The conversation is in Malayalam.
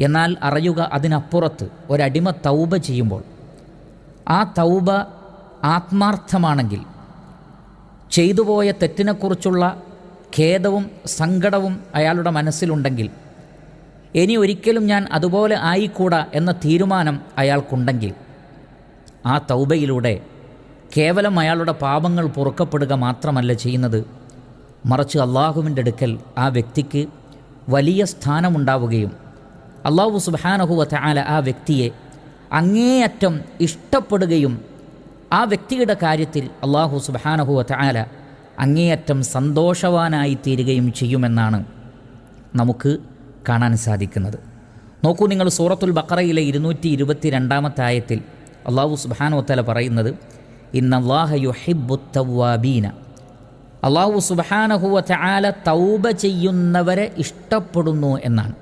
എന്നാൽ അറിയുക, അതിനപ്പുറത്ത് ഒരടിമ തൗബ ചെയ്യുമ്പോൾ ആ തൗബ ആത്മാർത്ഥമാണെങ്കിൽ, ചെയ്തുപോയ തെറ്റിനെക്കുറിച്ചുള്ള ഖേദവും സങ്കടവും അയാളുടെ മനസ്സിലുണ്ടെങ്കിൽ, ഇനി ഒരിക്കലും ഞാൻ അതുപോലെ ആയിക്കൂടാ എന്ന തീരുമാനം അയാൾക്കുണ്ടെങ്കിൽ, ആ തൗബയിലൂടെ കേവലം അയാളുടെ പാപങ്ങൾ പൊറുക്കപ്പെടുക മാത്രമല്ല ചെയ്യുന്നത്, മറിച്ച് അള്ളാഹുവിൻ്റെ അടുക്കൽ ആ വ്യക്തിക്ക് വലിയ സ്ഥാനമുണ്ടാവുകയും അള്ളാഹു സുബ്ഹാനഹു വ തആല ആ വ്യക്തിയെ അങ്ങേയറ്റം ഇഷ്ടപ്പെടുകയും ആ വ്യക്തിയുടെ കാര്യത്തിൽ അള്ളാഹു സുബ്ഹാനഹു വ തആല അങ്ങേയറ്റം സന്തോഷവാനായി തീരുകയും ചെയ്യുമെന്നാണ് നമുക്ക് കാണാൻ സാധിക്കുന്നത്. നോക്കൂ നിങ്ങൾ, സൂറത്തുൽ ബഖറയിലെ 222 ആയത്തിൽ അള്ളാഹു സുബ്ഹാനഹു വ തആല പറയുന്നത്, ഇന്നല്ലാഹ യുഹിബ്ബുത് തവ്വാബീന, അള്ളാഹു സുബ്ഹാനഹു വ തആല തൗബ ചെയ്യുന്നവരെ ഇഷ്ടപ്പെടുന്നു എന്നാണ്.